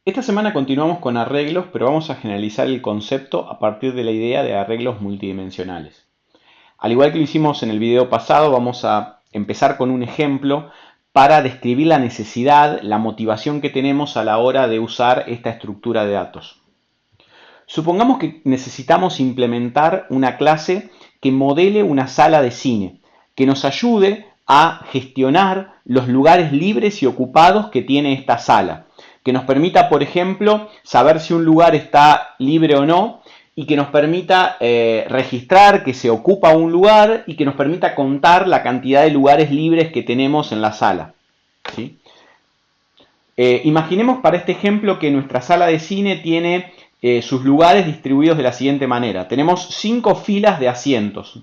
Esta semana continuamos con arreglos, pero vamos a generalizar el concepto a partir de la idea de arreglos multidimensionales. Al igual que lo hicimos en el video pasado, vamos a empezar con un ejemplo para describir la necesidad, la motivación que tenemos a la hora de usar esta estructura de datos. Supongamos que necesitamos implementar una clase que modele una sala de cine, que nos ayude a gestionar los lugares libres y ocupados que tiene esta sala, que nos permita, por ejemplo, saber si un lugar está libre o no, y que nos permita registrar que se ocupa un lugar y que nos permita contar la cantidad de lugares libres que tenemos en la sala. ¿Sí? Imaginemos para este ejemplo que nuestra sala de cine tiene sus lugares distribuidos de la siguiente manera. Tenemos 5 filas de asientos.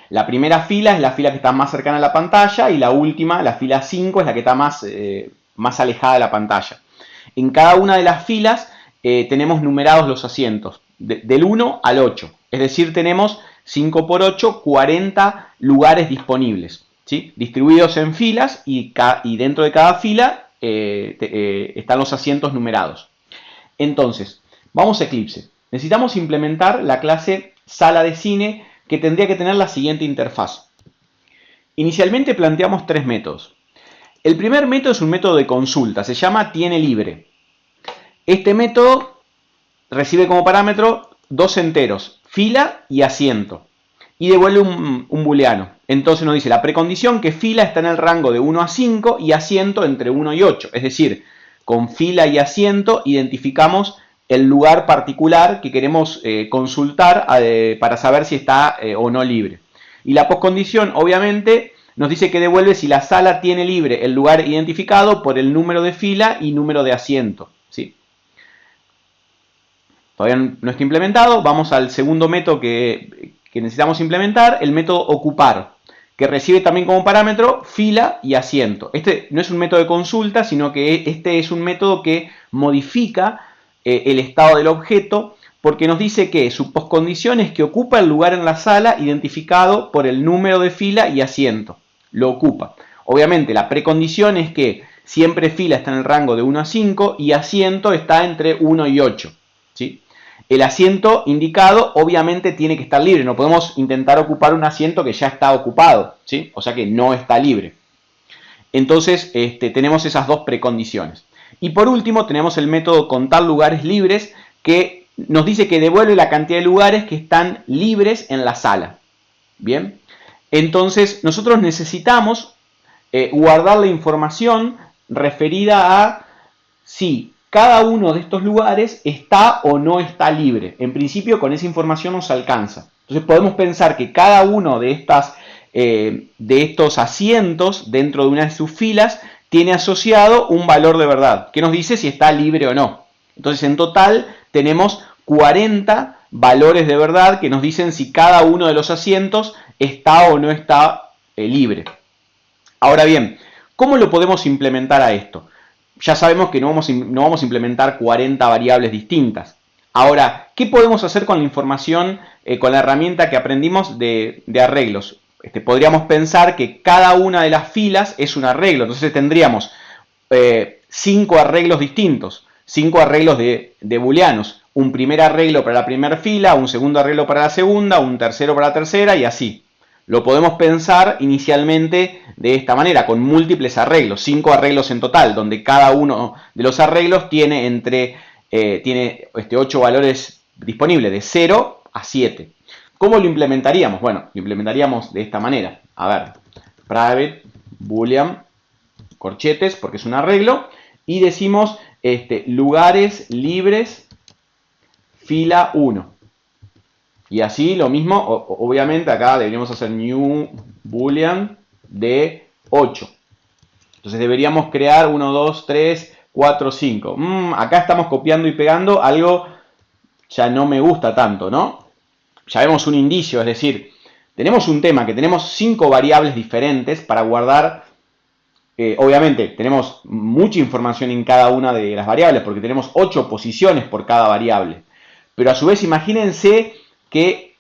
La primera fila es la fila que está más cercana a la pantalla y la última, la fila 5, es la que está más alejada de la pantalla. En cada una de las filas tenemos numerados los asientos, del 1 al 8. Es decir, tenemos 5 por 8, 40 lugares disponibles, ¿sí? Distribuidos en filas y dentro de cada fila están los asientos numerados. Entonces, vamos a Eclipse. Necesitamos implementar la clase sala de cine que tendría que tener la siguiente interfaz. Inicialmente planteamos 3 métodos. El primer método es un método de consulta, se llama tiene libre. Este método recibe como parámetro 2 enteros, fila y asiento, y devuelve un booleano. Entonces nos dice la precondición que fila está en el rango de 1 a 5 y asiento entre 1 y 8. Es decir, con fila y asiento identificamos el lugar particular que queremos consultar para saber si está o no libre. Y la postcondición, obviamente, nos dice que devuelve si la sala tiene libre el lugar identificado por el número de fila y número de asiento. ¿Sí? Todavía no está implementado. Vamos al segundo método que necesitamos implementar, el método ocupar, que recibe también como parámetro fila y asiento. Este no es un método de consulta, sino que este es un método que modifica el estado del objeto, porque nos dice que su postcondición es que ocupa el lugar en la sala identificado por el número de fila y asiento. Lo ocupa. Obviamente la precondición es que siempre fila está en el rango de 1 a 5 y asiento está entre 1 y 8. ¿Sí? El asiento indicado obviamente tiene que estar libre. No podemos intentar ocupar un asiento que ya está ocupado, ¿sí? O sea que no está libre. Entonces tenemos esas dos precondiciones. Y por último tenemos el método contar lugares libres, que nos dice que devuelve la cantidad de lugares que están libres en la sala. Bien, entonces nosotros necesitamos guardar la información referida a si cada uno de estos lugares está o no está libre. En principio con esa información nos alcanza. Entonces podemos pensar que cada uno de estos asientos dentro de una de sus filas tiene asociado un valor de verdad, que nos dice si está libre o no. Entonces en total tenemos 40 valores de verdad que nos dicen si cada uno de los asientos está o no está libre. Ahora bien, ¿cómo lo podemos implementar a esto? Ya sabemos que no vamos a implementar 40 variables distintas. Ahora, ¿qué podemos hacer con la información, con la herramienta que aprendimos de arreglos? Podríamos pensar que cada una de las filas es un arreglo. Entonces tendríamos 5 arreglos distintos, 5 arreglos de booleanos. Un primer arreglo para la primera fila, un segundo arreglo para la segunda, un tercero para la tercera y así. Lo podemos pensar inicialmente de esta manera, con múltiples arreglos, 5 arreglos en total, donde cada uno de los arreglos tiene 8 valores disponibles, de 0 a 7. ¿Cómo lo implementaríamos? Bueno, lo implementaríamos de esta manera. A ver, private boolean corchetes, porque es un arreglo, y decimos lugares libres fila 1. Y así lo mismo, obviamente acá deberíamos hacer new boolean de 8. Entonces deberíamos crear 1, 2, 3, 4, 5. Acá estamos copiando y pegando algo ya no me gusta tanto, ¿no? Ya vemos un indicio, es decir, tenemos un tema que tenemos 5 variables diferentes para guardar. Obviamente tenemos mucha información en cada una de las variables porque tenemos 8 posiciones por cada variable. Pero a su vez imagínense que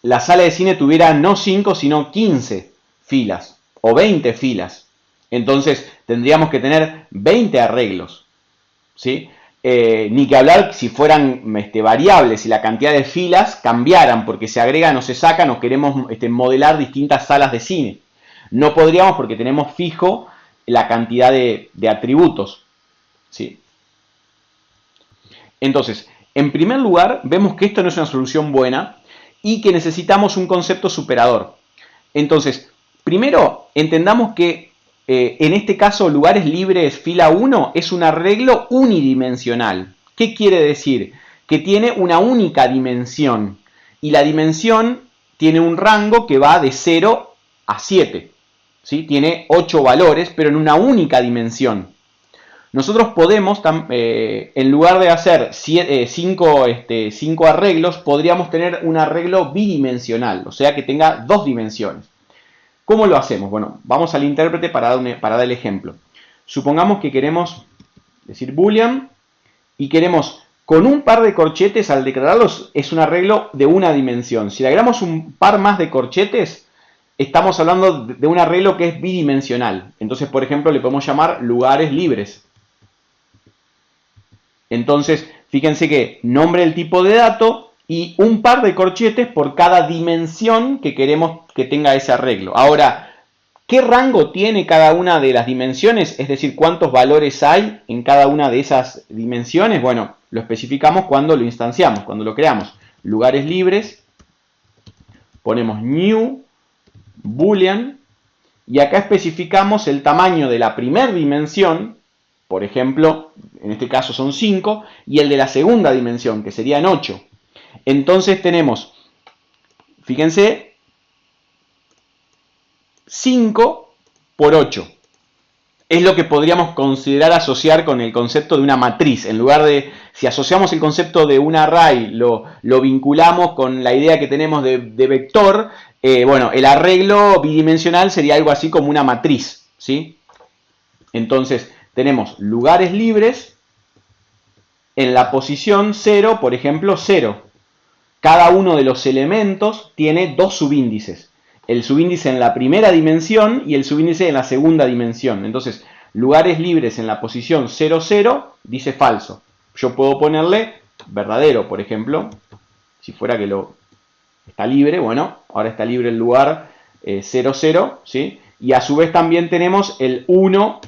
la sala de cine tuviera no 5 sino 15 filas o 20 filas. Entonces tendríamos que tener 20 arreglos. ¿sí? Ni que hablar si fueran variables, si la cantidad de filas cambiaran porque se agregan o se sacan o queremos modelar distintas salas de cine. No podríamos porque tenemos fijo la cantidad de atributos, ¿sí? Entonces, en primer lugar, vemos que esto no es una solución buena y que necesitamos un concepto superador. Entonces, primero, entendamos que en este caso, lugares libres fila 1 es un arreglo unidimensional. ¿Qué quiere decir? Que tiene una única dimensión y la dimensión tiene un rango que va de 0 a 7. ¿Sí? Tiene 8 valores, pero en una única dimensión. Nosotros podemos, en lugar de hacer 5 arreglos, podríamos tener un arreglo bidimensional, o sea que tenga 2 dimensiones. ¿Cómo lo hacemos? Bueno, vamos al intérprete para dar el ejemplo. Supongamos que queremos decir boolean y queremos con un par de corchetes, al declararlos es un arreglo de una dimensión. Si le agregamos un par más de corchetes, estamos hablando de un arreglo que es bidimensional. Entonces, por ejemplo, le podemos llamar lugares libres. Entonces, fíjense que nombre del tipo de dato y un par de corchetes por cada dimensión que queremos que tenga ese arreglo. Ahora, ¿qué rango tiene cada una de las dimensiones? Es decir, ¿cuántos valores hay en cada una de esas dimensiones? Bueno, lo especificamos cuando lo instanciamos, cuando lo creamos. Lugares libres, ponemos new, boolean, y acá especificamos el tamaño de la primera dimensión, por ejemplo, en este caso son 5, y el de la segunda dimensión, que serían 8. Entonces tenemos, fíjense, 5 por 8. Es lo que podríamos considerar asociar con el concepto de una matriz. En lugar de, si asociamos el concepto de un array, lo vinculamos con la idea que tenemos de vector, bueno, el arreglo bidimensional sería algo así como una matriz, ¿sí? Entonces, tenemos lugares libres en la posición 0, por ejemplo, 0. Cada uno de los elementos tiene 2 subíndices. El subíndice en la primera dimensión y el subíndice en la segunda dimensión. Entonces, lugares libres en la posición 0, 0, dice falso. Yo puedo ponerle verdadero, por ejemplo. Si fuera que está libre, bueno, ahora está libre el lugar 0, 0, ¿sí? Y a su vez también tenemos el 1.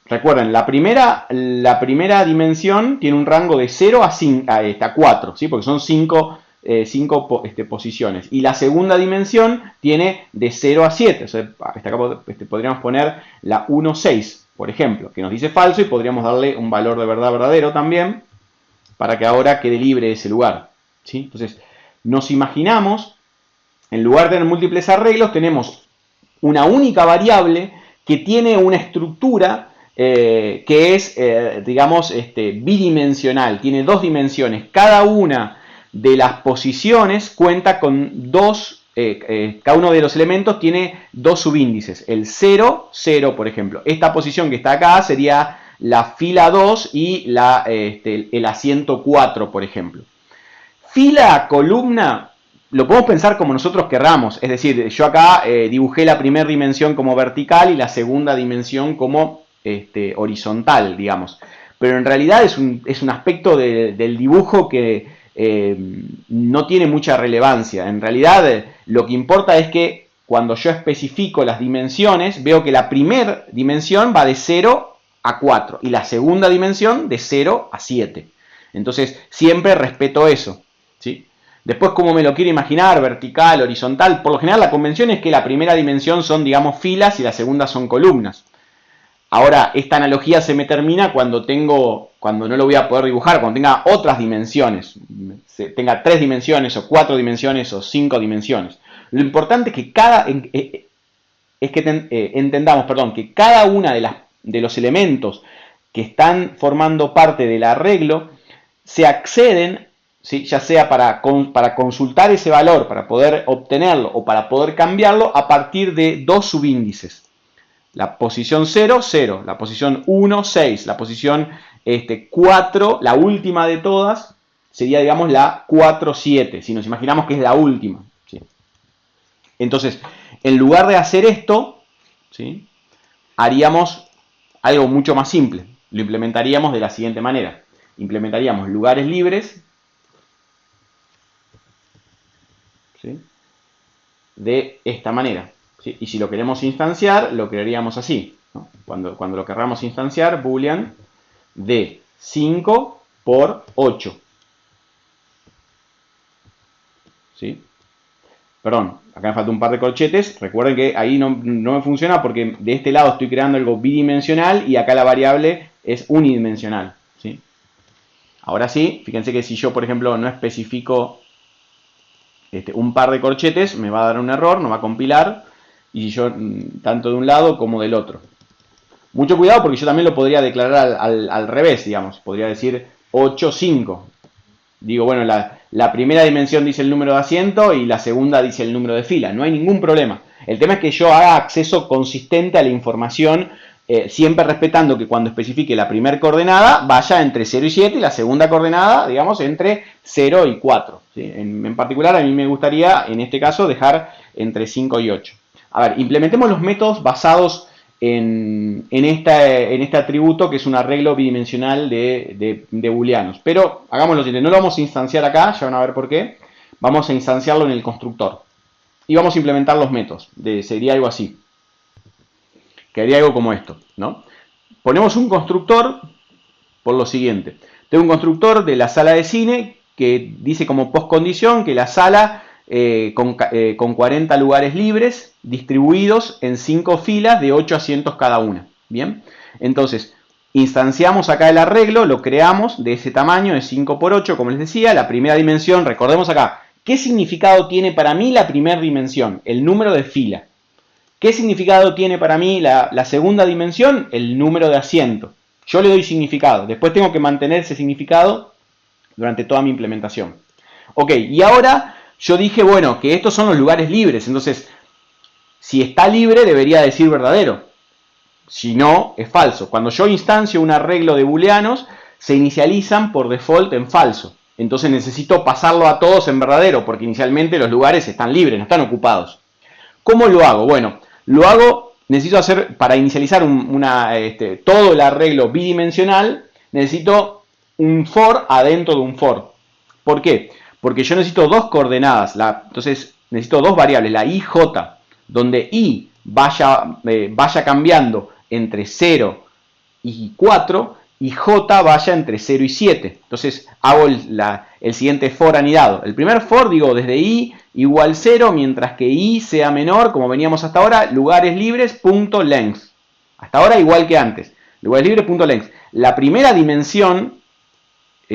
Recuerden, la primera dimensión tiene un rango de 0 a 4, ¿sí? Porque son 5 posiciones. Y la segunda dimensión tiene de 0 a 7. O sea, acá podríamos poner la 1, 6, por ejemplo, que nos dice falso y podríamos darle un valor de verdad verdadero también para que ahora quede libre ese lugar, ¿sí? Entonces, nos imaginamos, en lugar de tener múltiples arreglos, tenemos una única variable que tiene una estructura que es, digamos, bidimensional, tiene 2 dimensiones. Cada una de las posiciones cuenta con 2, cada uno de los elementos tiene 2 subíndices, el 0, 0, por ejemplo. Esta posición que está acá sería la fila 2 y el asiento 4, por ejemplo. Fila, columna, lo podemos pensar como nosotros querramos. Es decir, yo acá dibujé la primera dimensión como vertical y la segunda dimensión como horizontal, digamos. Pero en realidad es un aspecto del dibujo que no tiene mucha relevancia. En realidad lo que importa es que cuando yo especifico las dimensiones, veo que la primera dimensión va de 0 a 4 y la segunda dimensión de 0 a 7. Entonces siempre respeto eso, ¿sí? Después, como me lo quiero imaginar, vertical, horizontal, por lo general la convención es que la primera dimensión son, digamos, filas y la segunda son columnas. Ahora, esta analogía se me termina cuando no lo voy a poder dibujar, cuando tenga otras dimensiones, tenga 3 dimensiones, o 4 dimensiones, o 5 dimensiones. Lo importante es que entendamos, que cada una de los elementos que están formando parte del arreglo se acceden, ¿sí? Ya sea para consultar ese valor, para poder obtenerlo o para poder cambiarlo a partir de 2 subíndices. La posición 0, 0. La posición 1, 6. La posición 4, la última de todas, sería, digamos, la 4, 7. Si nos imaginamos que es la última, ¿sí? Entonces, en lugar de hacer esto, ¿sí? Haríamos algo mucho más simple. Lo implementaríamos de la siguiente manera. Implementaríamos lugares libres, ¿sí?, de esta manera, ¿sí? Y si lo queremos instanciar, lo crearíamos así, ¿no? Cuando lo querramos instanciar, boolean de 5 por 8. ¿Sí? Perdón, acá me falta un par de corchetes. Recuerden que ahí no me funciona porque de este lado estoy creando algo bidimensional y acá la variable es unidimensional, ¿sí? Ahora sí, fíjense que si yo, por ejemplo, no especifico un par de corchetes, me va a dar un error, no va a compilar, y si yo tanto de un lado como del otro. Mucho cuidado porque yo también lo podría declarar al revés, digamos. Podría decir 8, 5. Digo, bueno, la primera dimensión dice el número de asiento y la segunda dice el número de fila. No hay ningún problema. El tema es que yo haga acceso consistente a la información, siempre respetando que cuando especifique la primera coordenada vaya entre 0 y 7 y la segunda coordenada, digamos, entre 0 y 4. ¿Sí? En particular, a mí me gustaría, en este caso, dejar entre 5 y 8. A ver, implementemos los métodos basados en este atributo que es un arreglo bidimensional de booleanos. Pero hagamos lo siguiente, no lo vamos a instanciar acá, ya van a ver por qué. Vamos a instanciarlo en el constructor. Y vamos a implementar los métodos. Sería algo así. Quedaría algo como esto, ¿no? Ponemos un constructor por lo siguiente. Tengo un constructor de la sala de cine que dice como postcondición que la sala con 40 lugares libres distribuidos en 5 filas de 8 asientos cada una. Bien, entonces instanciamos acá el arreglo, lo creamos de ese tamaño, de 5 por 8, como les decía. La primera dimensión, recordemos acá, ¿qué significado tiene para mí la primera dimensión? El número de fila. ¿Qué significado tiene para mí la segunda dimensión? El número de asiento. Yo le doy significado. Después tengo que mantener ese significado durante toda mi implementación. Ok, y ahora yo dije, bueno, que estos son los lugares libres. Entonces, si está libre, debería decir verdadero. Si no, es falso. Cuando yo instancio un arreglo de booleanos, se inicializan por default en falso. Entonces necesito pasarlo a todos en verdadero, porque inicialmente los lugares están libres, no están ocupados. ¿Cómo lo hago? Bueno, lo hago, necesito hacer, para inicializar todo el arreglo bidimensional, necesito un for adentro de un for. ¿Por qué? Porque yo necesito dos coordenadas, entonces necesito dos variables, la i y j, donde i vaya cambiando entre 0 y 4 y j vaya entre 0 y 7. Entonces hago el siguiente for anidado. El primer for digo desde i igual 0, mientras que i sea menor, como veníamos hasta ahora, lugares libres, punto length. Hasta ahora igual que antes, lugares libres, punto length. La primera dimensión,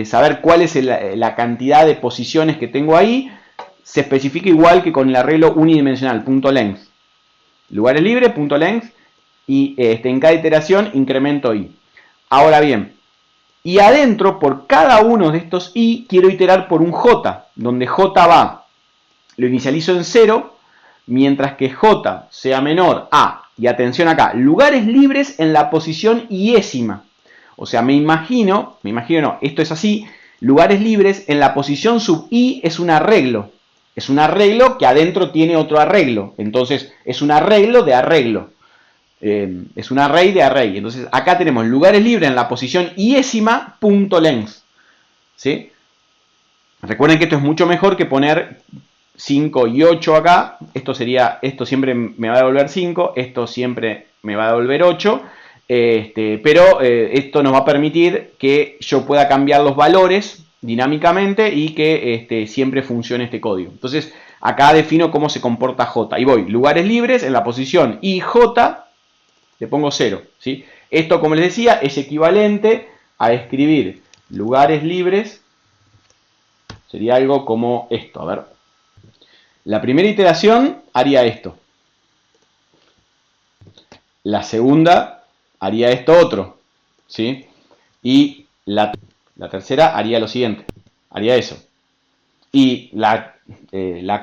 saber cuál es la cantidad de posiciones que tengo ahí, se especifica igual que con el arreglo unidimensional, punto length. Lugares libres, punto length, y en cada iteración incremento i. Ahora bien, y adentro, por cada uno de estos i, quiero iterar por un j, donde j va, lo inicializo en 0, mientras que j sea menor a, y atención acá, lugares libres en la posición iésima. O sea, me imagino, no, esto es así, lugares libres en la posición sub i es un arreglo. Es un arreglo que adentro tiene otro arreglo. Entonces, es un arreglo de arreglo. Es un array de array. Entonces, acá tenemos lugares libres en la posición iésima, punto length. ¿Sí? Recuerden que esto es mucho mejor que poner 5 y 8 acá. Esto siempre me va a devolver 5, esto siempre me va a devolver 8. Pero esto nos va a permitir que yo pueda cambiar los valores dinámicamente y que siempre funcione este código. Entonces, acá defino cómo se comporta j. Y voy, lugares libres en la posición ij, le pongo 0. ¿Sí? Esto, como les decía, es equivalente a escribir lugares libres. Sería algo como esto. A ver. La primera iteración haría esto. La segunda haría esto otro. ¿Sí? Y la tercera haría lo siguiente. Haría eso. Y la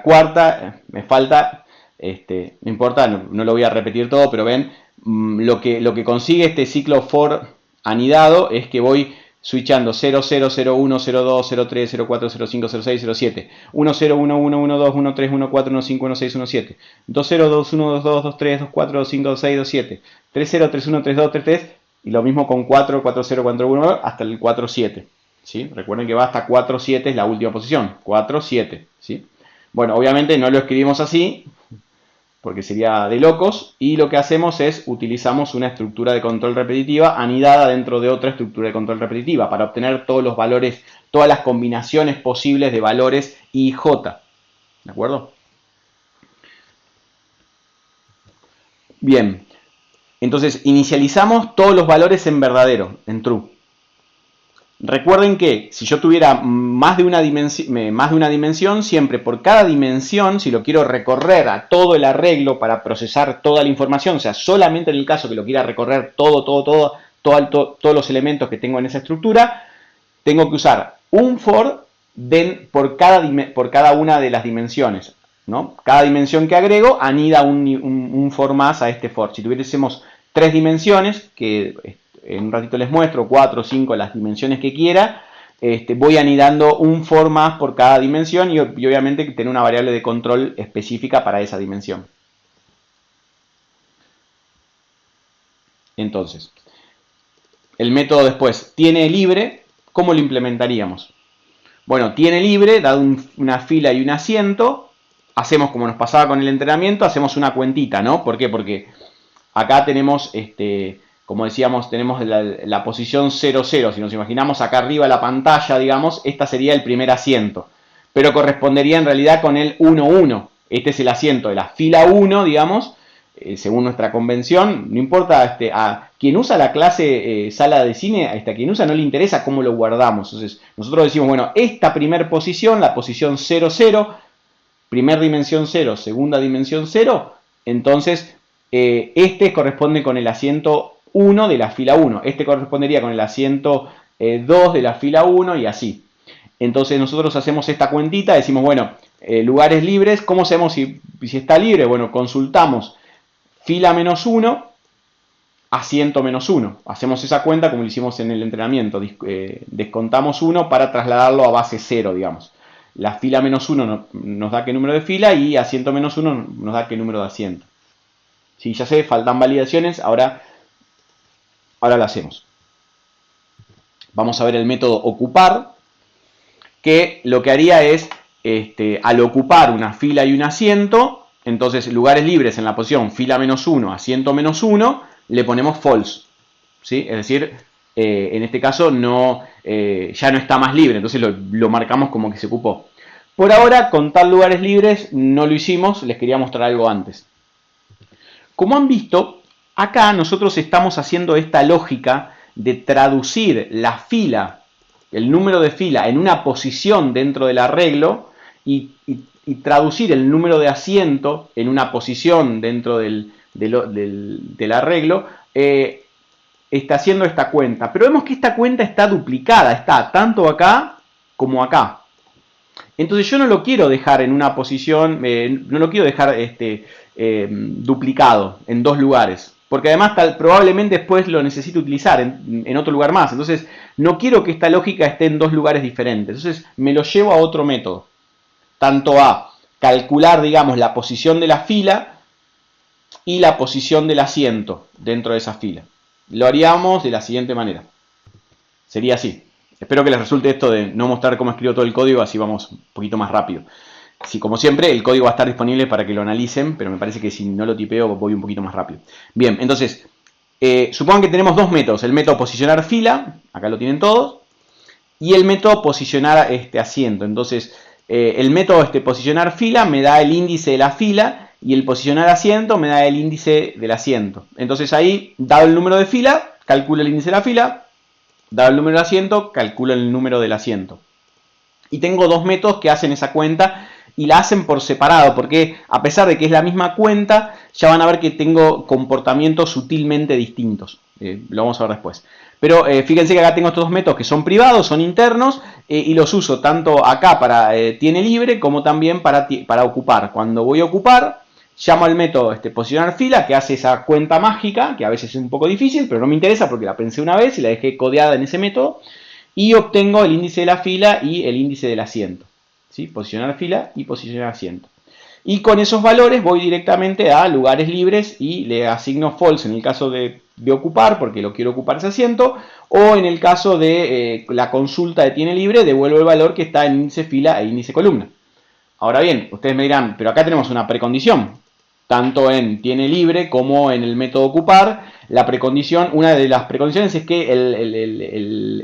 cuarta, me falta, no importa, no lo voy a repetir todo, pero ven, lo que consigue este ciclo for anidado es que voy switchando 0, 0, 0, 1, 0, 2, 0, 3, 0, 4, 0, 5, 0, 6, 0, 7, 1, 0, 1, 1, 1, 2, 1, 3, 1, 4, 1, 5, 1, 6, 1, 7, 2, 0, 2, 1, 2, 2, 2, 3, 2, 4, 2, 5, 2, 6, 2, 7, 3, 0, 3, 1, 3, 2, 3, 3, Y lo mismo con 4, 4, 0, 4, 1, hasta el 4, 7. ¿Sí? Recuerden que va hasta 4, 7 es la última posición. 4, 7. ¿Sí? Bueno, obviamente no lo escribimos así, porque sería de locos, y lo que hacemos es utilizamos una estructura de control repetitiva anidada dentro de otra estructura de control repetitiva para obtener todos los valores, todas las combinaciones posibles de valores I y J. ¿De acuerdo? Bien, entonces inicializamos todos los valores en verdadero, en true. Recuerden que si yo tuviera más de una dimensión, siempre por cada dimensión, si lo quiero recorrer a todo el arreglo para procesar toda la información, o sea, solamente en el caso que lo quiera recorrer todos los elementos que tengo en esa estructura, tengo que usar un for por cada una de las dimensiones. ¿No? Cada dimensión que agrego anida un for más a este for. Si tuviésemos 3 dimensiones, que en un ratito les muestro, 4 o 5, las dimensiones que quiera, voy anidando un for más por cada dimensión y obviamente tener una variable de control específica para esa dimensión. Entonces, el método después tiene libre, ¿cómo lo implementaríamos? Bueno, tiene libre, dado una fila y un asiento, hacemos como nos pasaba con el entrenamiento, hacemos una cuentita, ¿no? ¿Por qué? Porque acá tenemos, como decíamos, tenemos la posición 0, 0. Si nos imaginamos acá arriba la pantalla, digamos, esta sería el primer asiento. Pero correspondería en realidad con el 1, 1. Este es el asiento de la fila 1, digamos, según nuestra convención. No importa, a quien usa la clase sala de cine, a quien usa no le interesa cómo lo guardamos. Entonces, nosotros decimos, bueno, esta primer posición, la posición 0, 0, primer dimensión 0, segunda dimensión 0, entonces este corresponde con el asiento 1 de la fila 1, este correspondería con el asiento 2 de la fila 1 y así. Entonces nosotros hacemos esta cuentita, decimos, bueno, lugares libres, ¿cómo sabemos si está libre? Bueno, consultamos fila menos 1, asiento menos 1. Hacemos esa cuenta como lo hicimos en el entrenamiento, descontamos 1 para trasladarlo a base 0, digamos. La fila menos 1 nos da qué número de fila y asiento menos 1 nos da qué número de asiento. Sí, ya sé, faltan validaciones, ahora lo hacemos. Vamos a ver el método ocupar, que lo que haría es, al ocupar una fila y un asiento, entonces lugares libres en la posición fila menos 1, asiento menos 1, le ponemos false. ¿Sí? Es decir, en este caso ya no está más libre, entonces lo marcamos como que se ocupó. Por ahora, contar lugares libres no lo hicimos, les quería mostrar algo antes. Como han visto, acá nosotros estamos haciendo esta lógica de traducir la fila, el número de fila, en una posición dentro del arreglo y traducir el número de asiento en una posición dentro del arreglo, está haciendo esta cuenta. Pero vemos que esta cuenta está duplicada, está tanto acá como acá. Entonces yo no lo quiero dejar en una posición, no lo quiero dejar duplicado en dos lugares. Porque además probablemente después lo necesite utilizar en otro lugar más. Entonces no quiero que esta lógica esté en dos lugares diferentes. Entonces me lo llevo a otro método. Tanto a calcular, digamos, la posición de la fila y la posición del asiento dentro de esa fila. Lo haríamos de la siguiente manera. Sería así. Espero que les resulte esto de no mostrar cómo escribo todo el código, así vamos un poquito más rápido. Sí, como siempre, el código va a estar disponible para que lo analicen, pero me parece que si no lo tipeo voy un poquito más rápido. Bien, entonces, supongan que tenemos dos métodos. El método posicionar fila, acá lo tienen todos, y el método posicionar asiento. Entonces, el método posicionar fila me da el índice de la fila y el posicionar asiento me da el índice del asiento. Entonces ahí, dado el número de fila, calculo el índice de la fila, dado el número de asiento, calculo el número del asiento. Y tengo dos métodos que hacen esa cuenta y la hacen por separado, porque a pesar de que es la misma cuenta, ya van a ver que tengo comportamientos sutilmente distintos. Lo vamos a ver después. Pero fíjense que acá tengo estos dos métodos que son privados, son internos, y los uso tanto acá para tiene libre como también para ocupar. Cuando voy a ocupar, llamo al método posicionar fila, que hace esa cuenta mágica, que a veces es un poco difícil, pero no me interesa porque la pensé una vez y la dejé codeada en ese método, y obtengo el índice de la fila y el índice del asiento. ¿Sí? Posicionar fila y posicionar asiento. Y con esos valores voy directamente a lugares libres y le asigno false en el caso de de ocupar, porque lo quiero ocupar ese asiento, o en el caso de la consulta de tiene libre, devuelvo el valor que está en índice fila e índice columna. Ahora bien, ustedes me dirán, pero acá tenemos una precondición, tanto en tiene libre como en el método ocupar. La precondición, una de las precondiciones es que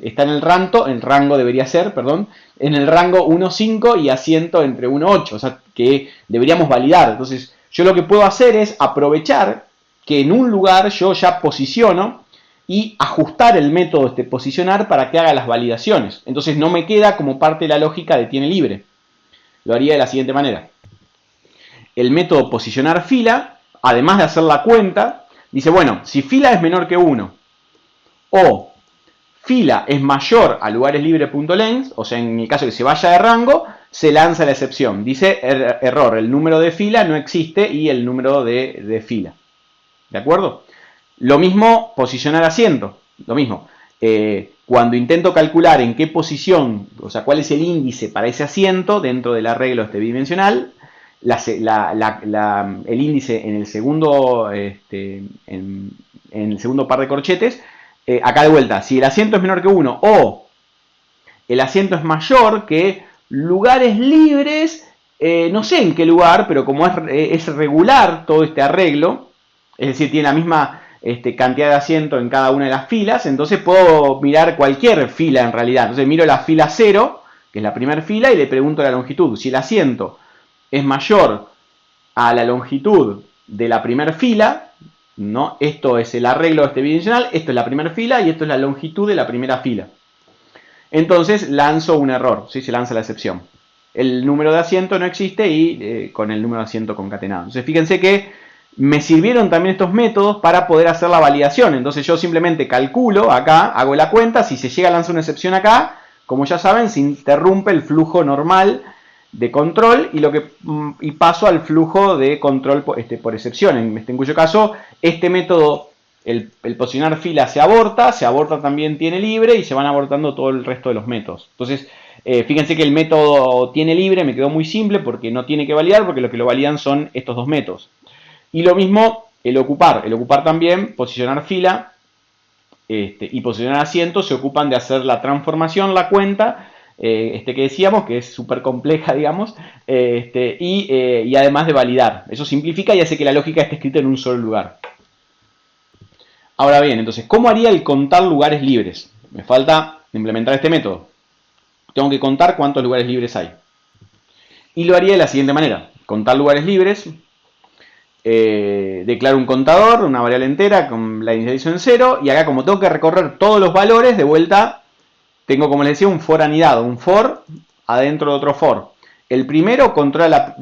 está en el rango debería ser, perdón, en el rango 1,5 y asiento entre 1,8, o sea que deberíamos validar. Entonces, yo lo que puedo hacer es aprovechar que en un lugar yo ya posiciono y ajustar el método posicionar para que haga las validaciones. Entonces no me queda como parte de la lógica de tiene libre. Lo haría de la siguiente manera. El método posicionar fila, además de hacer la cuenta, dice, bueno, si fila es menor que 1 o fila es mayor a lugareslibres.length, o sea, en el caso que se vaya de rango, se lanza la excepción. Dice, error, el número de fila no existe y el número de fila. ¿De acuerdo? Lo mismo, posicionar asiento. Lo mismo. Cuando intento calcular en qué posición, o sea, cuál es el índice para ese asiento dentro del arreglo bidimensional, el índice en el segundo, en el segundo par de corchetes, acá de vuelta, si el asiento es menor que 1 o el asiento es mayor que lugares libres, no sé en qué lugar, pero como es regular todo este arreglo, es decir, tiene la misma cantidad de asiento en cada una de las filas, entonces puedo mirar cualquier fila en realidad. Entonces miro la fila 0, que es la primera fila, y le pregunto la longitud. Si el asiento es mayor a la longitud de la primera fila, ¿no? Esto es el arreglo bidimensional, esto es la primera fila y esto es la longitud de la primera fila. Entonces lanzo un error, ¿sí? Se lanza la excepción. El número de asiento no existe y con el número de asiento concatenado. Entonces fíjense que me sirvieron también estos métodos para poder hacer la validación. Entonces yo simplemente calculo acá, hago la cuenta, si se llega a lanzar una excepción acá, como ya saben, se interrumpe el flujo normal de control y paso al flujo de control por excepción, en cuyo caso este método, el posicionar fila se aborta también tiene libre y se van abortando todo el resto de los métodos. Entonces, fíjense que el método tiene libre me quedó muy simple porque no tiene que validar, porque lo que lo validan son estos dos métodos. Y lo mismo el ocupar también, posicionar fila y posicionar asiento se ocupan de hacer la transformación, la cuenta, que decíamos, que es súper compleja, digamos, y además de validar. Eso simplifica y hace que la lógica esté escrita en un solo lugar. Ahora bien, entonces, ¿cómo haría el contar lugares libres? Me falta implementar este método. Tengo que contar cuántos lugares libres hay. Y lo haría de la siguiente manera. Contar lugares libres. Declaro un contador, una variable entera con la inicialización en 0. Y acá, como tengo que recorrer todos los valores, de vuelta tengo, como les decía, un for anidado. Un for adentro de otro for. El primero controla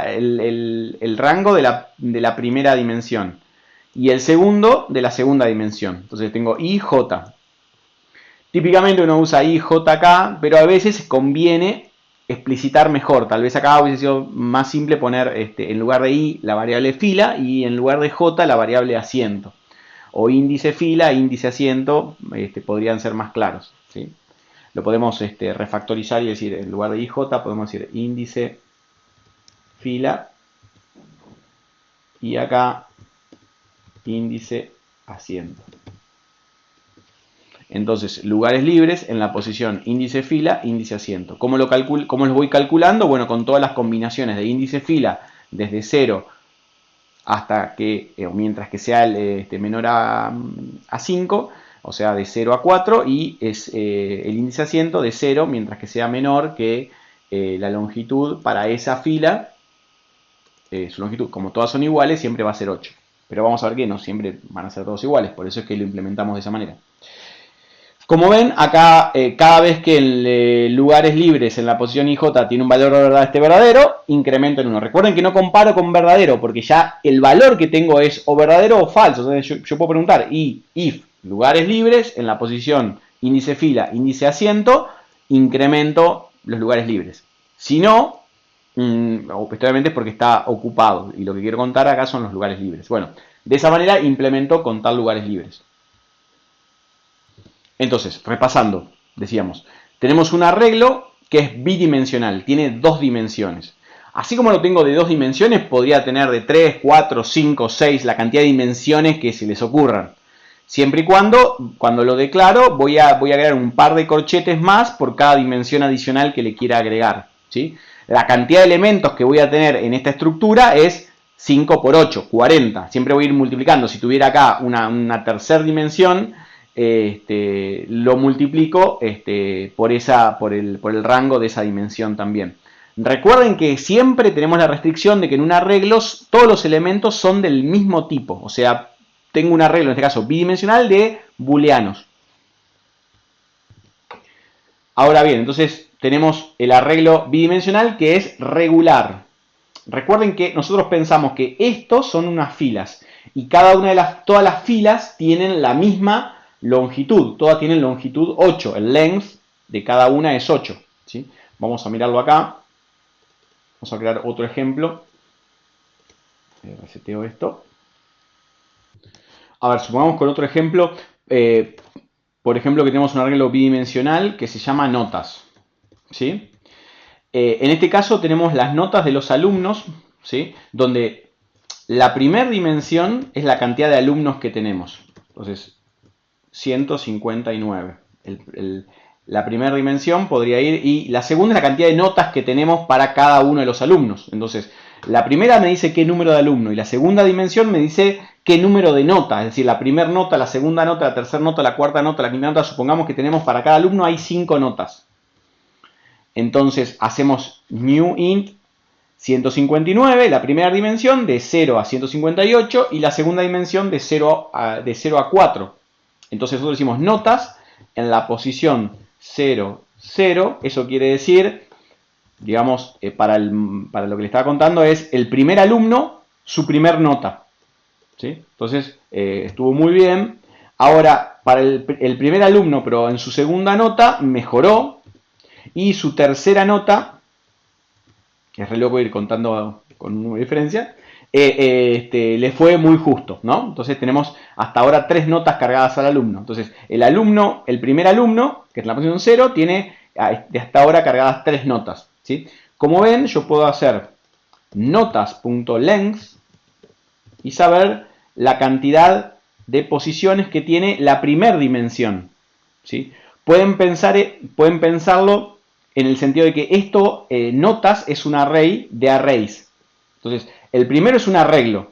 el rango de la primera dimensión. Y el segundo de la segunda dimensión. Entonces tengo i, j. Típicamente uno usa i, j acá, pero a veces conviene explicitar mejor. Tal vez acá hubiese sido más simple poner en lugar de i la variable fila y en lugar de j la variable asiento. O índice fila, índice asiento, podrían ser más claros, ¿sí? Lo podemos refactorizar y decir, en lugar de ij podemos decir índice fila y acá índice asiento. Entonces, lugares libres en la posición índice fila, índice asiento. ¿Cómo los voy calculando? Bueno, con todas las combinaciones de índice fila desde 0 hasta que, mientras que sea menor a 5, o sea, de 0 a 4, y es el índice asiento de 0, mientras que sea menor que la longitud para esa fila, su longitud, como todas son iguales, siempre va a ser 8. Pero vamos a ver que no siempre van a ser todos iguales, por eso es que lo implementamos de esa manera. Como ven, acá cada vez que el lugares libres en la posición IJ tiene un valor de verdad verdadero, incremento en 1. Recuerden que no comparo con verdadero, porque ya el valor que tengo es o verdadero o falso. Entonces yo puedo preguntar, if lugares libres en la posición índice fila, índice asiento, incremento los lugares libres. Si no, obviamente es porque está ocupado, y lo que quiero contar acá son los lugares libres. Bueno, de esa manera implemento contar lugares libres. Entonces, repasando, decíamos, tenemos un arreglo que es bidimensional, tiene dos dimensiones. Así como lo tengo de dos dimensiones, podría tener de 3, 4, 5, 6, la cantidad de dimensiones que se les ocurran. Siempre y cuando lo declaro, voy a agregar un par de corchetes más por cada dimensión adicional que le quiera agregar, ¿sí? La cantidad de elementos que voy a tener en esta estructura es 5 por 8, 40. Siempre voy a ir multiplicando. Si tuviera acá una tercera dimensión, lo multiplico por el rango de esa dimensión también. Recuerden que siempre tenemos la restricción de que en un arreglo todos los elementos son del mismo tipo. O sea, tengo un arreglo, en este caso bidimensional, de booleanos. Ahora bien, entonces tenemos el arreglo bidimensional que es regular. Recuerden que nosotros pensamos que estos son unas filas y todas las filas tienen la misma longitud. Todas tienen longitud 8. El length de cada una es 8. ¿Sí? Vamos a mirarlo acá. Vamos a crear otro ejemplo. Reseteo esto. A ver, supongamos con otro ejemplo. Por ejemplo, que tenemos un arreglo bidimensional que se llama notas. ¿Sí? En este caso tenemos las notas de los alumnos, ¿sí? Donde la primera dimensión es la cantidad de alumnos que tenemos. Entonces, 159. La primera dimensión podría ir, y la segunda es la cantidad de notas que tenemos para cada uno de los alumnos. Entonces, la primera me dice qué número de alumno y la segunda dimensión me dice qué número de nota. Es decir, la primera nota, la segunda nota, la tercera nota, la cuarta nota, la quinta nota. Supongamos que tenemos para cada alumno hay 5 notas. Entonces hacemos new int 159, la primera dimensión de 0 a 158 y la segunda dimensión de 0 a 4. Entonces nosotros decimos notas en la posición 0, 0. Eso quiere decir, digamos, para lo que le estaba contando es el primer alumno, su primer nota. ¿Sí? Entonces estuvo muy bien. Ahora, para el primer alumno, pero en su segunda nota, mejoró. Y su tercera nota, que es re loco ir contando con una diferencia, le fue muy justo, ¿no? Entonces tenemos hasta ahora 3 notas cargadas al alumno. Entonces el primer alumno, que es la posición 0, tiene de hasta ahora cargadas 3 notas, ¿sí? Como ven, yo puedo hacer notas.length y saber la cantidad de posiciones que tiene la primera dimensión, ¿sí? Pueden pensarlo en el sentido de que esto, notas, es un array de arrays. Entonces, el primero es un arreglo,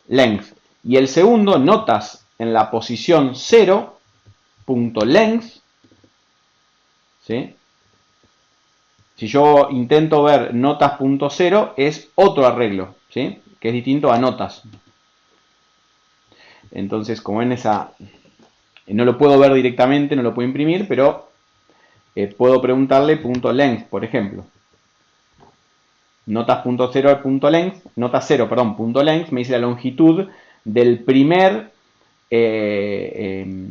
length, y el segundo, notas en la posición 0, punto length, ¿sí? Si yo intento ver notas.0, es otro arreglo, ¿sí? Que es distinto a notas. Entonces, como ven, no lo puedo ver directamente, no lo puedo imprimir, pero puedo preguntarle .length, por ejemplo. Notas.0 .length, nota 0, perdón, .length me dice la longitud del primer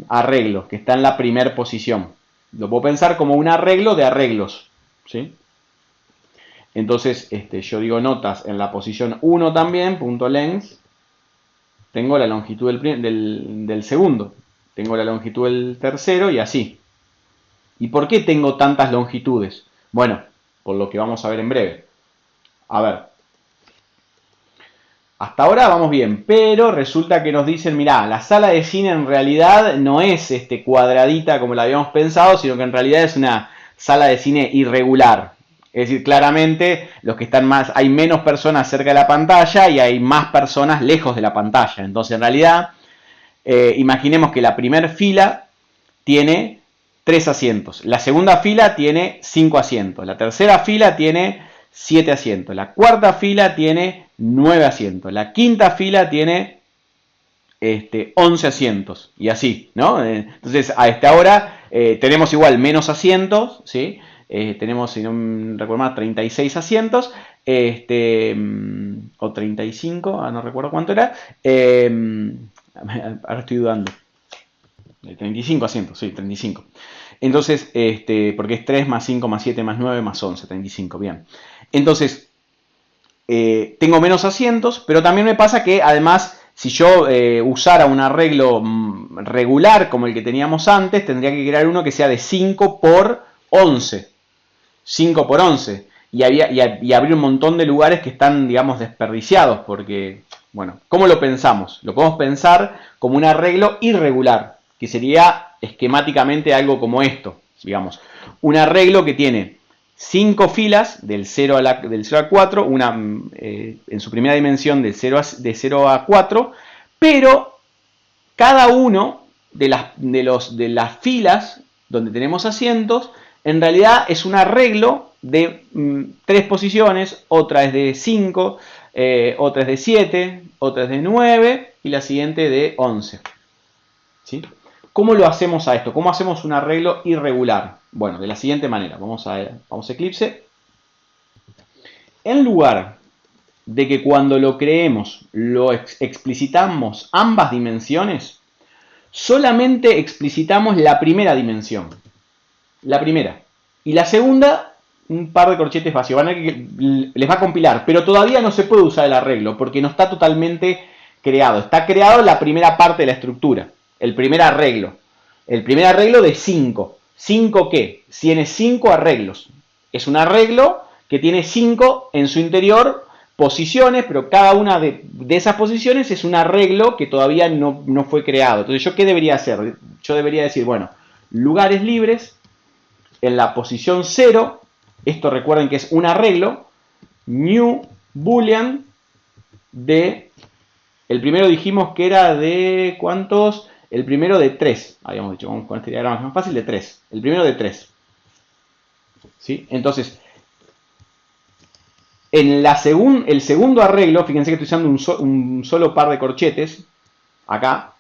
arreglo, que está en la primera posición. Lo puedo pensar como un arreglo de arreglos, ¿sí? Entonces, yo digo notas en la posición 1 también, .length, tengo la longitud del segundo, tengo la longitud del tercero y así. ¿Y por qué tengo tantas longitudes? Bueno, por lo que vamos a ver en breve. A ver. Hasta ahora vamos bien, pero resulta que nos dicen, mirá, la sala de cine en realidad no es cuadradita como la habíamos pensado, sino que en realidad es una sala de cine irregular. Es decir, claramente hay menos personas cerca de la pantalla y hay más personas lejos de la pantalla. Entonces, en realidad, imaginemos que la primera fila tiene 3 asientos. La segunda fila tiene 5 asientos. La tercera fila tiene 7 asientos. La cuarta fila tiene 9 asientos. La quinta fila tiene 11 asientos. Y así, ¿no? Entonces, ahora tenemos igual menos asientos, ¿sí? Tenemos, si no recuerdo mal, 36 asientos. O 35, no recuerdo cuánto era. Ahora estoy dudando. 35 asientos, sí, 35. Entonces, porque es 3 más 5 más 7 más 9 más 11, 35, bien. Entonces, tengo menos asientos, pero también me pasa que además, si yo usara un arreglo regular como el que teníamos antes, tendría que crear uno que sea de 5 por 11. 5 por 11. Y abrir un montón de lugares que están, digamos, desperdiciados, porque Bueno, ¿cómo lo pensamos? Lo podemos pensar como un arreglo irregular, que sería esquemáticamente algo como esto, digamos. Un arreglo que tiene 5 filas del 0 a 4, una en su primera dimensión de 0 a 4, pero cada uno de las filas donde tenemos asientos, en realidad es un arreglo de 3 posiciones, otra es de 5, otra es de 7, otra es de 9 y la siguiente de 11. ¿Sí? ¿Cómo lo hacemos a esto? ¿Cómo hacemos un arreglo irregular? Bueno, de la siguiente manera. Vamos a Eclipse. En lugar de que cuando lo creemos lo explicitamos ambas dimensiones, solamente explicitamos la primera dimensión. La primera. Y la segunda, un par de corchetes vacíos. Van a ver que les va a compilar, pero todavía no se puede usar el arreglo porque no está totalmente creado. Está creado la primera parte de la estructura. El primer arreglo. El primer arreglo de 5. ¿5 qué? Tiene 5 arreglos. Es un arreglo que tiene 5 en su interior posiciones, pero cada una de esas posiciones es un arreglo que todavía no fue creado. Entonces, ¿yo qué debería hacer? Yo debería decir, bueno, lugares libres, en la posición 0, esto recuerden que es un arreglo, new boolean de, el primero dijimos que era de, ¿cuántos? El primero de 3, habíamos dicho, vamos con este diagrama más fácil, de 3. El primero de 3. ¿Sí? Entonces, en el segundo arreglo, fíjense que estoy usando un solo par de corchetes, acá,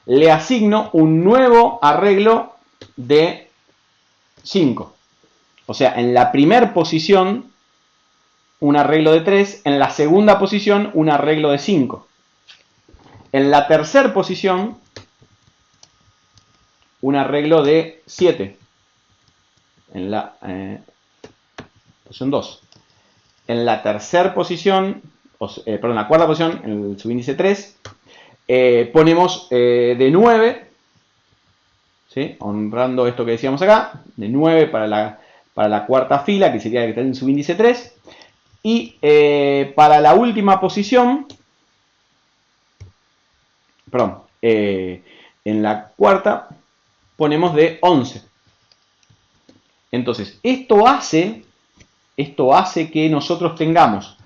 le asigno un nuevo arreglo de 5. O sea, en la primera posición, un arreglo de 3, en la segunda posición, un arreglo de 5. En la tercera posición, un arreglo de 7. En la posición 2. En la tercera posición, perdón, en la cuarta posición, en el subíndice 3, ponemos de 9, ¿sí? Honrando esto que decíamos acá, de 9 para la cuarta fila, que sería la que está en el subíndice 3, y para la última posición, perdón, en la cuarta ponemos de 11. Entonces, esto hace que nosotros tengamos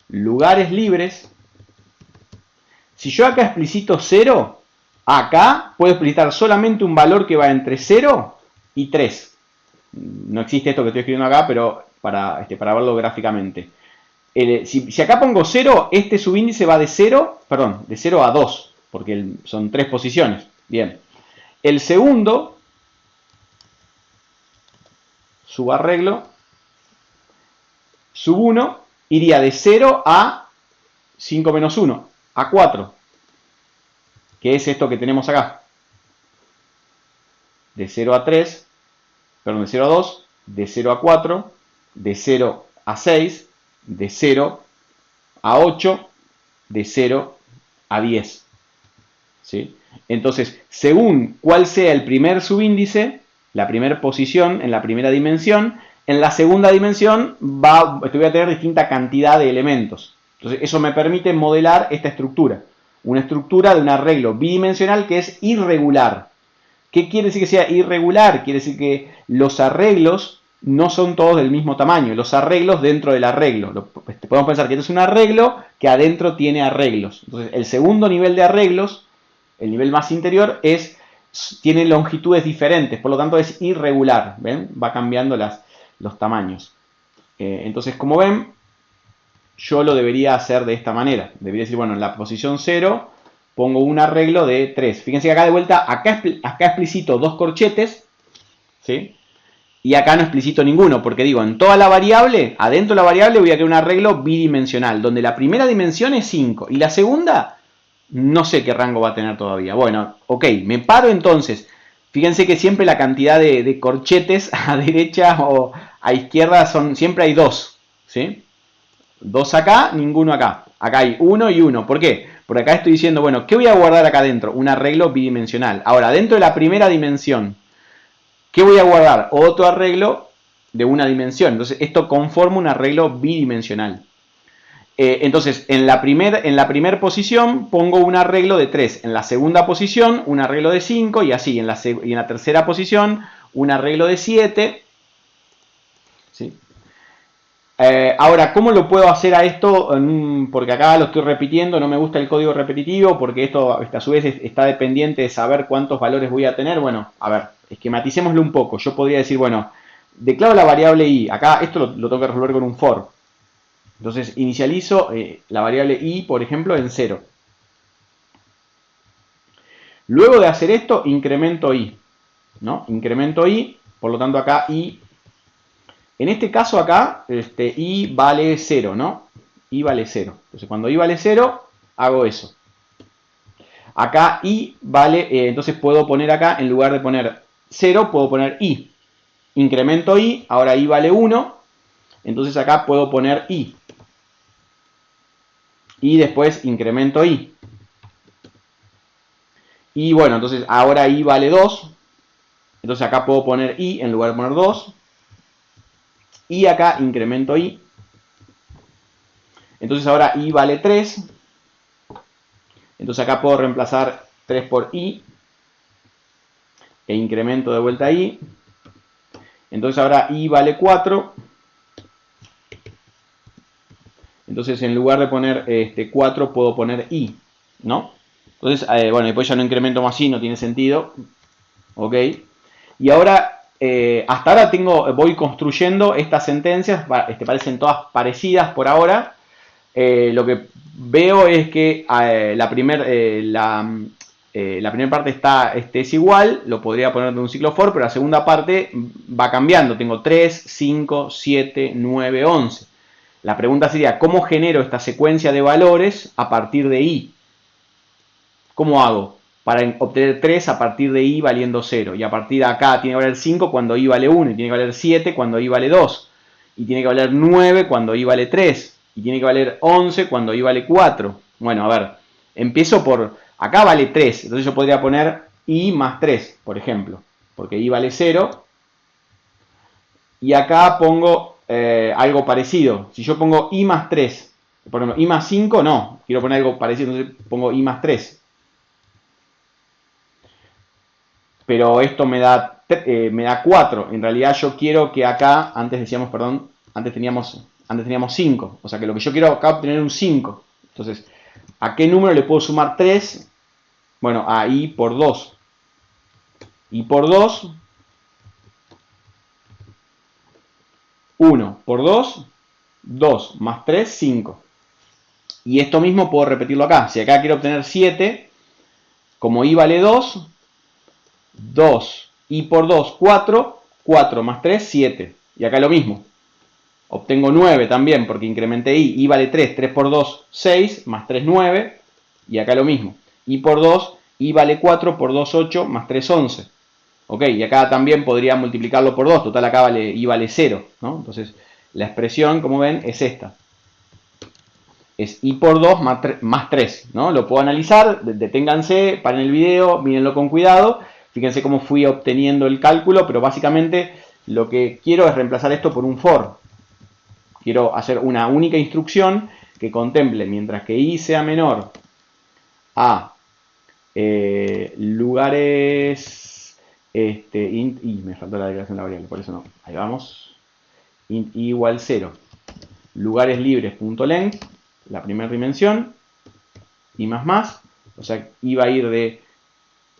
lugares libres. Si yo acá explicito 0, acá puedo explicitar solamente un valor que va entre 0 y 3. No existe esto que estoy escribiendo acá, pero para verlo gráficamente. Si acá pongo 0, este subíndice va de 0 a 2, porque son 3 posiciones. Bien. El segundo subarreglo, sub 1, iría de 0 a 5 menos 1, a 4, que es esto que tenemos acá. De 0 a 3, perdón, de 0 a 2, de 0 a 4, de 0 a 6, de 0 a 8, de 0 a 10. ¿Sí? Entonces, según cuál sea el primer subíndice, la primera posición en la primera dimensión, en la segunda dimensión voy a tener distinta cantidad de elementos. Entonces, eso me permite modelar esta estructura. Una estructura de un arreglo bidimensional que es irregular. ¿Qué quiere decir que sea irregular? Quiere decir que los arreglos no son todos del mismo tamaño. Los arreglos dentro del arreglo. Podemos pensar que este es un arreglo que adentro tiene arreglos. Entonces, el segundo nivel de arreglos, el nivel más interior, tiene longitudes diferentes. Por lo tanto, es irregular. ¿Ven? Va cambiando los tamaños. Entonces, como ven, yo lo debería hacer de esta manera. Debería decir, bueno, en la posición 0 pongo un arreglo de 3. Fíjense que acá de vuelta, acá explicito 2 corchetes, ¿sí? Y acá no explicito ninguno, porque digo, en toda la variable, adentro de la variable voy a crear un arreglo bidimensional, donde la primera dimensión es 5 y la segunda, no sé qué rango va a tener todavía. Bueno, ok, me paro entonces. Fíjense que siempre la cantidad de corchetes a derecha o a izquierda siempre hay 2, ¿sí? 2 acá, ninguno acá. Acá hay 1 y 1. ¿Por qué? Porque acá estoy diciendo, bueno, ¿qué voy a guardar acá adentro? Un arreglo bidimensional. Ahora, dentro de la primera dimensión, ¿qué voy a guardar? Otro arreglo de una dimensión. Entonces, esto conforma un arreglo bidimensional. Entonces, en la primera posición pongo un arreglo de 3, en la segunda posición un arreglo de 5 y así, y en la tercera posición un arreglo de 7. ¿Sí? Ahora, ¿cómo lo puedo hacer a esto? Porque acá lo estoy repitiendo, no me gusta el código repetitivo porque esto a su vez está dependiente de saber cuántos valores voy a tener. Bueno, a ver, esquematicémoslo un poco. Yo podría decir, bueno, declaro la variable i. Acá esto lo tengo que resolver con un for. Entonces inicializo la variable i, por ejemplo, en 0. Luego de hacer esto, incremento i. ¿No? Incremento i, por lo tanto acá i. En este caso acá, i vale 0, ¿no? I vale 0. Entonces cuando i vale 0, hago eso. Acá i vale, entonces puedo poner acá, en lugar de poner 0, puedo poner i. Incremento i, ahora i vale 1. Entonces acá puedo poner i. Y después incremento i. Y bueno, entonces ahora i vale 2. Entonces acá puedo poner i en lugar de poner 2. Y acá incremento i. Entonces ahora i vale 3. Entonces acá puedo reemplazar 3 por i. E incremento de vuelta i. Entonces ahora i vale 4. Entonces en lugar de poner 4 puedo poner i, ¿no? Entonces, bueno, después ya no incremento más i, no tiene sentido. ¿Ok? Y ahora, hasta ahora voy construyendo estas sentencias, parecen todas parecidas por ahora. Lo que veo es que la primera parte es igual, lo podría poner de un ciclo for, pero la segunda parte va cambiando. Tengo 3, 5, 7, 9, 11. La pregunta sería, ¿cómo genero esta secuencia de valores a partir de i? ¿Cómo hago? Para obtener 3 a partir de i valiendo 0. Y a partir de acá tiene que valer 5 cuando i vale 1. Y tiene que valer 7 cuando i vale 2. Y tiene que valer 9 cuando i vale 3. Y tiene que valer 11 cuando i vale 4. Bueno, a ver. Empiezo por... Acá vale 3. Entonces yo podría poner i más 3, por ejemplo. Porque i vale 0. Y acá pongo algo parecido. Si yo pongo i más 3. Por ejemplo, i más 5, no. Quiero poner algo parecido. Entonces pongo i más 3. Pero esto me da 4. En realidad yo quiero que acá, antes decíamos, perdón, antes teníamos 5. O sea que lo que yo quiero acá obtener es un 5. Entonces, ¿a qué número le puedo sumar 3? Bueno, a i por 2. I por 2, 1 por 2, 2 más 3, 5. Y esto mismo puedo repetirlo acá. Si acá quiero obtener 7, como i vale 2, 2, i por 2, 4, 4 más 3, 7. Y acá lo mismo. Obtengo 9 también porque incrementé i vale 3, 3 por 2, 6, más 3, 9. Y acá lo mismo. I por 2, i vale 4 por 2, 8, más 3, 11. Ok, y acá también podría multiplicarlo por 2. Total acá i vale 0, ¿no? Entonces la expresión, como ven, es esta. Es i por 2 más 3, ¿no? Lo puedo analizar, deténganse, paren el video, mírenlo con cuidado. Fíjense cómo fui obteniendo el cálculo, pero básicamente lo que quiero es reemplazar esto por un for. Quiero hacer una única instrucción que contemple, mientras que i sea menor a lugares, int i, me faltó la declaración de la variable, por eso no, ahí vamos, int i igual 0, lugares libres.length, la primera dimensión, i más, o sea, i va a ir de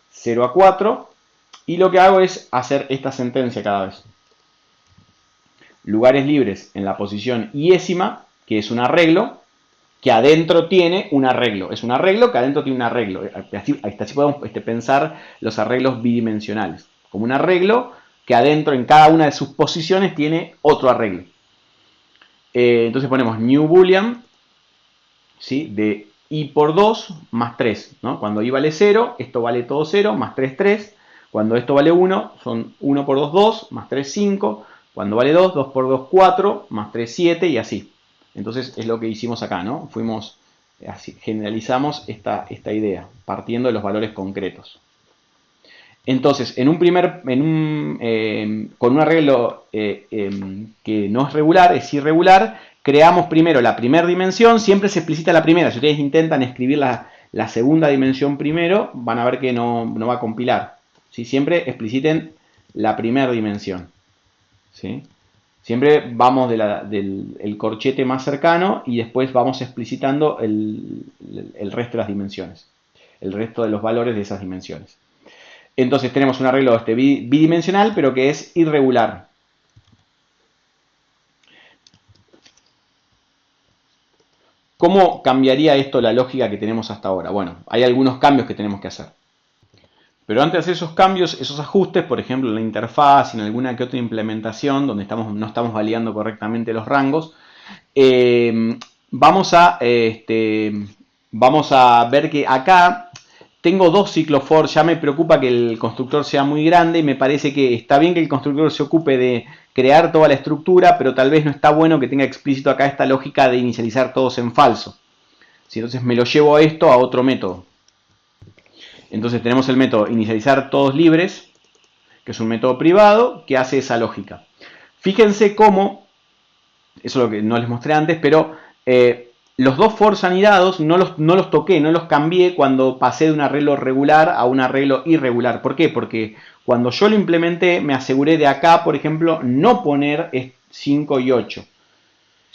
0 a 4, y lo que hago es hacer esta sentencia cada vez. Lugares libres en la posición iésima, que es un arreglo, que adentro tiene un arreglo. Es un arreglo que adentro tiene un arreglo. Así podemos pensar los arreglos bidimensionales. Como un arreglo que adentro, en cada una de sus posiciones, tiene otro arreglo. Entonces ponemos new boolean, ¿sí? De i por 2 más 3. ¿No? Cuando i vale 0, esto vale todo 0, más 3, 3. Cuando esto vale 1, son 1 por 2, 2, más 3, 5. Cuando vale 2, 2 por 2, 4, más 3, 7 y así. Entonces es lo que hicimos acá, ¿no? Generalizamos esta idea, partiendo de los valores concretos. Entonces, con un arreglo que no es regular, es irregular, creamos primero la primera dimensión, siempre se explicita la primera. Si ustedes intentan escribir la segunda dimensión primero, van a ver que no va a compilar. ¿Sí? Siempre expliciten la primera dimensión. ¿Sí? Siempre vamos del corchete más cercano y después vamos explicitando el resto de las dimensiones, el resto de los valores de esas dimensiones. Entonces tenemos un arreglo bidimensional, pero que es irregular. ¿Cómo cambiaría esto la lógica que tenemos hasta ahora? Bueno, hay algunos cambios que tenemos que hacer. Pero antes de hacer esos cambios, esos ajustes, por ejemplo en la interfaz, en alguna que otra implementación donde no estamos validando correctamente los rangos, vamos a ver que acá tengo dos ciclos for. Ya me preocupa que el constructor sea muy grande y me parece que está bien que el constructor se ocupe de crear toda la estructura, pero tal vez no está bueno que tenga explícito acá esta lógica de inicializar todos en falso. ¿Sí? Entonces me lo llevo esto a otro método. Entonces tenemos el método inicializar todos libres, que es un método privado que hace esa lógica. Fíjense cómo, eso es lo que no les mostré antes, pero los dos for anidados no los toqué, no los cambié cuando pasé de un arreglo regular a un arreglo irregular. ¿Por qué? Porque cuando yo lo implementé me aseguré de acá, por ejemplo, no poner 5 y 8.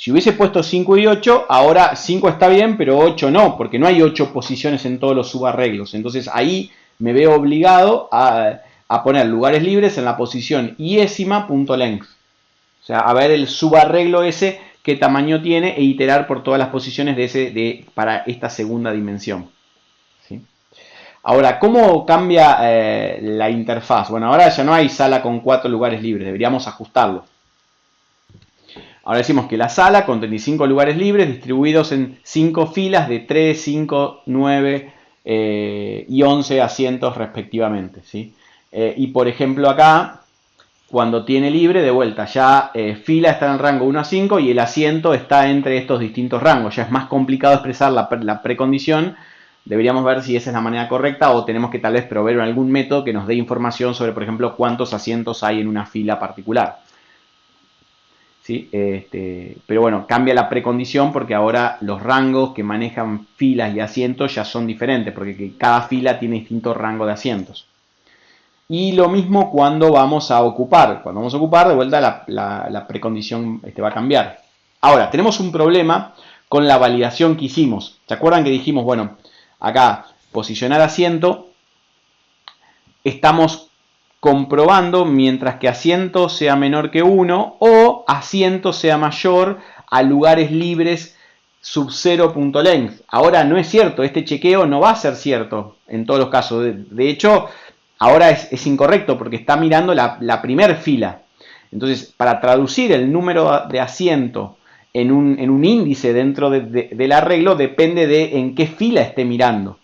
Si hubiese puesto 5 y 8, ahora 5 está bien, pero 8 no, porque no hay 8 posiciones en todos los subarreglos. Entonces ahí me veo obligado a poner lugares libres en la posición iésima.length. O sea, a ver el subarreglo ese qué tamaño tiene e iterar por todas las posiciones para esta segunda dimensión. ¿Sí? Ahora, ¿cómo cambia la interfaz? Bueno, ahora ya no hay sala con 4 lugares libres, deberíamos ajustarlo. Ahora decimos que la sala con 35 lugares libres distribuidos en 5 filas de 3, 5, 9 y 11 asientos respectivamente. ¿Sí? Y por ejemplo acá, cuando tiene libre, de vuelta, ya fila está en el rango 1 a 5 y el asiento está entre estos distintos rangos. Ya es más complicado expresar la precondición. Deberíamos ver si esa es la manera correcta o tenemos que tal vez proveer algún método que nos dé información sobre, por ejemplo, cuántos asientos hay en una fila particular. ¿Sí? Pero bueno, cambia la precondición porque ahora los rangos que manejan filas y asientos ya son diferentes, porque cada fila tiene distinto rango de asientos. Y lo mismo cuando vamos a ocupar. Cuando vamos a ocupar, de vuelta la precondición va a cambiar. Ahora, tenemos un problema con la validación que hicimos. ¿Se acuerdan que dijimos, bueno, acá, posicionar asiento, estamos comprobando mientras que asiento sea menor que 1 o asiento sea mayor a lugares libres sub 0.length. Ahora no es cierto, este chequeo no va a ser cierto en todos los casos. De hecho, ahora es incorrecto porque está mirando la primera fila. Entonces, para traducir el número de asiento en un índice dentro del arreglo, depende de en qué fila esté mirando.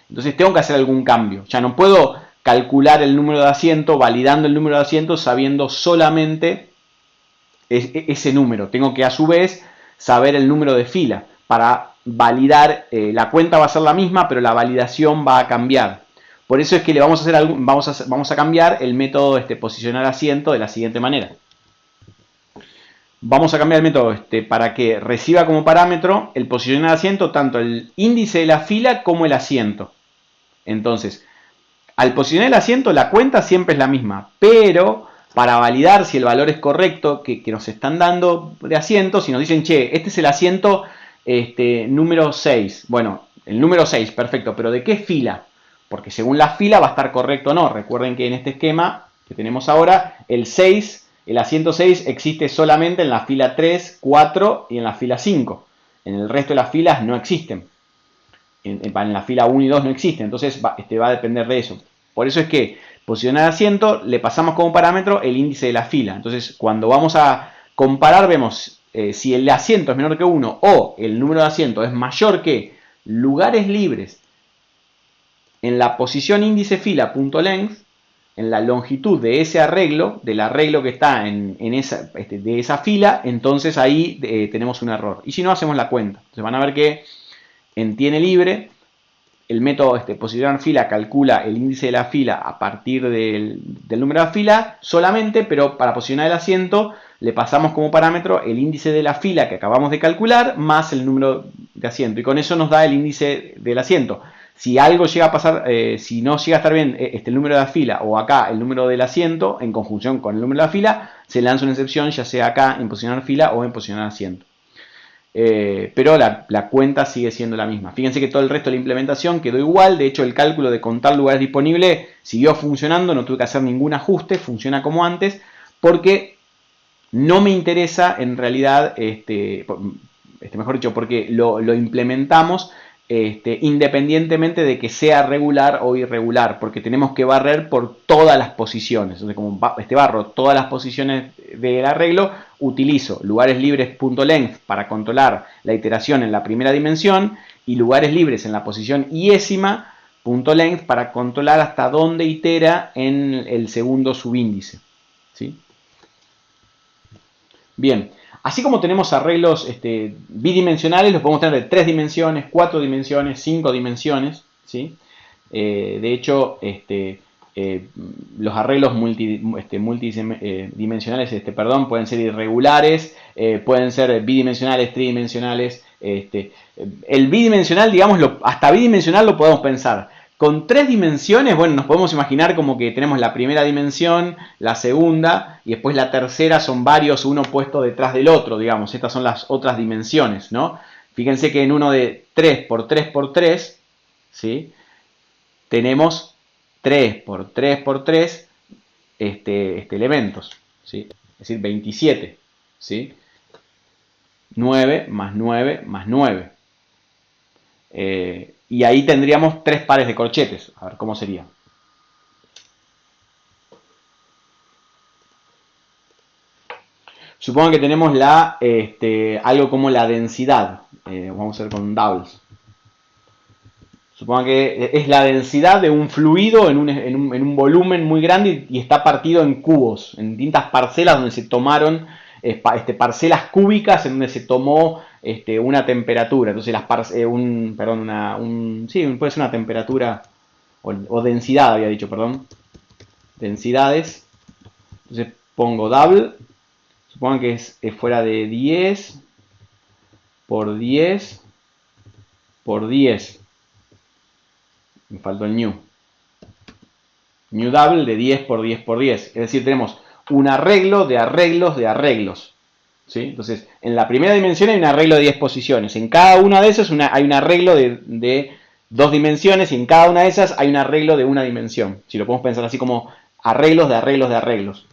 Entonces tengo que hacer algún cambio. Ya no puedo calcular el número de asiento, validando el número de asientos, sabiendo solamente ese número. Tengo que a su vez saber el número de fila. Para validar, la cuenta va a ser la misma, pero la validación va a cambiar. Por eso es que le vamos a cambiar el método posicionar asiento de la siguiente manera. Vamos a cambiar el método para que reciba como parámetro el posicionar asiento tanto el índice de la fila como el asiento. Entonces, al posicionar el asiento, la cuenta siempre es la misma, pero para validar si el valor es correcto que nos están dando de asiento, si nos dicen, che, este es el asiento número 6. Bueno, el número 6, perfecto, pero ¿de qué fila? Porque según la fila va a estar correcto o no. Recuerden que en este esquema que tenemos ahora, el asiento 6 existe solamente en la fila 3, 4 y en la fila 5. En el resto de las filas no existen. En la fila 1 y 2 no existe, entonces va a depender de eso. Por eso es que posicionar asiento le pasamos como parámetro el índice de la fila. Entonces cuando vamos a comparar vemos si el asiento es menor que 1 o el número de asientos es mayor que lugares libres en la posición índice fila.length, en la longitud de ese arreglo, del arreglo que está de esa fila, entonces ahí tenemos un error. Y si no, hacemos la cuenta. Entonces van a ver que en tiene libre, el método posicionar fila calcula el índice de la fila a partir del número de la fila solamente, pero para posicionar el asiento le pasamos como parámetro el índice de la fila que acabamos de calcular más el número de asiento. Y con eso nos da el índice del asiento. Si algo llega a pasar, si no llega a estar bien el número de la fila o acá el número del asiento en conjunción con el número de la fila, se lanza una excepción ya sea acá en posicionar fila o en posicionar asiento. Pero la cuenta sigue siendo la misma. Fíjense que todo el resto de la implementación quedó igual. De hecho, el cálculo de contar lugares disponibles siguió funcionando. No tuve que hacer ningún ajuste. Funciona como antes. Porque no me interesa en realidad, mejor dicho, porque lo implementamos independientemente de que sea regular o irregular. Porque tenemos que barrer por todas las posiciones. Entonces, como barro todas las posiciones del arreglo, utilizo lugares libres.length para controlar la iteración en la primera dimensión y lugares libres en la posición iésima.length para controlar hasta dónde itera en el segundo subíndice. ¿Sí? Bien, así como tenemos arreglos bidimensionales, los podemos tener de 3 dimensiones, 4 dimensiones, 5 dimensiones. ¿Sí? De hecho, los arreglos multidimensionales pueden ser irregulares, pueden ser bidimensionales, tridimensionales. El bidimensional, digamos, hasta bidimensional lo podemos pensar. Con 3 dimensiones, bueno, nos podemos imaginar como que tenemos la primera dimensión, la segunda, y después la tercera son varios, uno puesto detrás del otro, digamos. Estas son las otras dimensiones, ¿no? Fíjense que en uno de 3 por 3 por 3, ¿sí? Tenemos 3 por 3 por 3 elementos, ¿sí? Es decir, 27, ¿sí? 9 más 9 más 9. Y ahí tendríamos 3 pares de corchetes. A ver, ¿cómo sería? Supongan que tenemos algo como la densidad. Vamos a ver con doubles. Supongan que es la densidad de un fluido en un volumen muy grande y está partido en cubos, en distintas parcelas donde se tomaron parcelas cúbicas en donde se tomó una temperatura. Entonces, puede ser una temperatura o densidad, había dicho, perdón. Densidades. Entonces pongo double. Supongan que es fuera de 10 por 10 por 10. Me faltó el new. New double de 10 por 10 por 10. Es decir, tenemos un arreglo de arreglos de arreglos. ¿Sí? Entonces, en la primera dimensión hay un arreglo de 10 posiciones. En cada una de esas hay un arreglo de 2 dimensiones y en cada una de esas hay un arreglo de una dimensión. Si lo podemos pensar así como arreglos de arreglos de arreglos.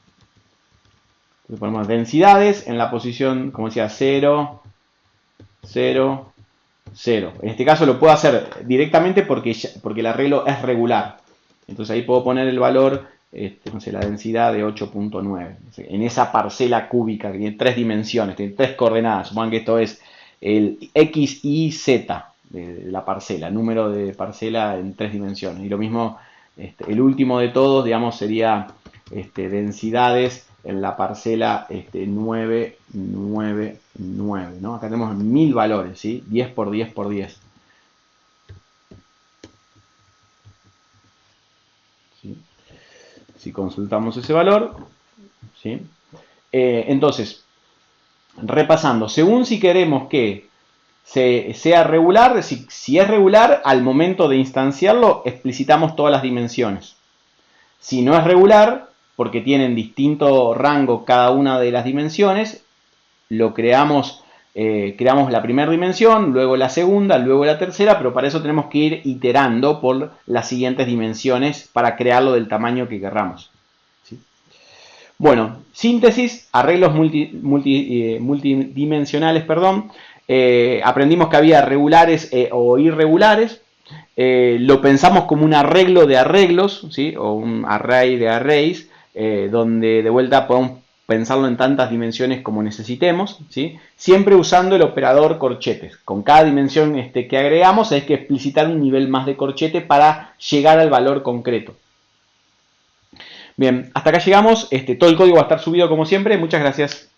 Entonces ponemos densidades en la posición, como decía, 0, 0, 0. En este caso lo puedo hacer directamente porque el arreglo es regular. Entonces ahí puedo poner el valor, no sé, la densidad de 8.9. En esa parcela cúbica que tiene 3 dimensiones, tiene 3 coordenadas. Supongan que esto es el x, y, z de la parcela, número de parcela en 3 dimensiones. Y lo mismo, el último de todos, digamos, sería densidades en la parcela 9, 9, 9, ¿no? Acá tenemos 1000 valores, ¿sí? 10 por 10 por 10. ¿Sí? Si consultamos ese valor, ¿sí? Entonces, repasando, según si queremos que sea regular, si es regular, al momento de instanciarlo, explicitamos todas las dimensiones. Si no es regular, porque tienen distinto rango cada una de las dimensiones, lo creamos la primera dimensión, luego la segunda, luego la tercera, pero para eso tenemos que ir iterando por las siguientes dimensiones para crearlo del tamaño que querramos. ¿Sí? Bueno, síntesis, arreglos multidimensionales, perdón. Aprendimos que había regulares o irregulares. Lo pensamos como un arreglo de arreglos, ¿sí? O un array de arrays, donde de vuelta podemos pensarlo en tantas dimensiones como necesitemos, ¿sí? Siempre usando el operador corchetes. Con cada dimensión que agregamos hay que explicitar un nivel más de corchete para llegar al valor concreto. Bien, hasta acá llegamos. Todo el código va a estar subido como siempre. Muchas gracias.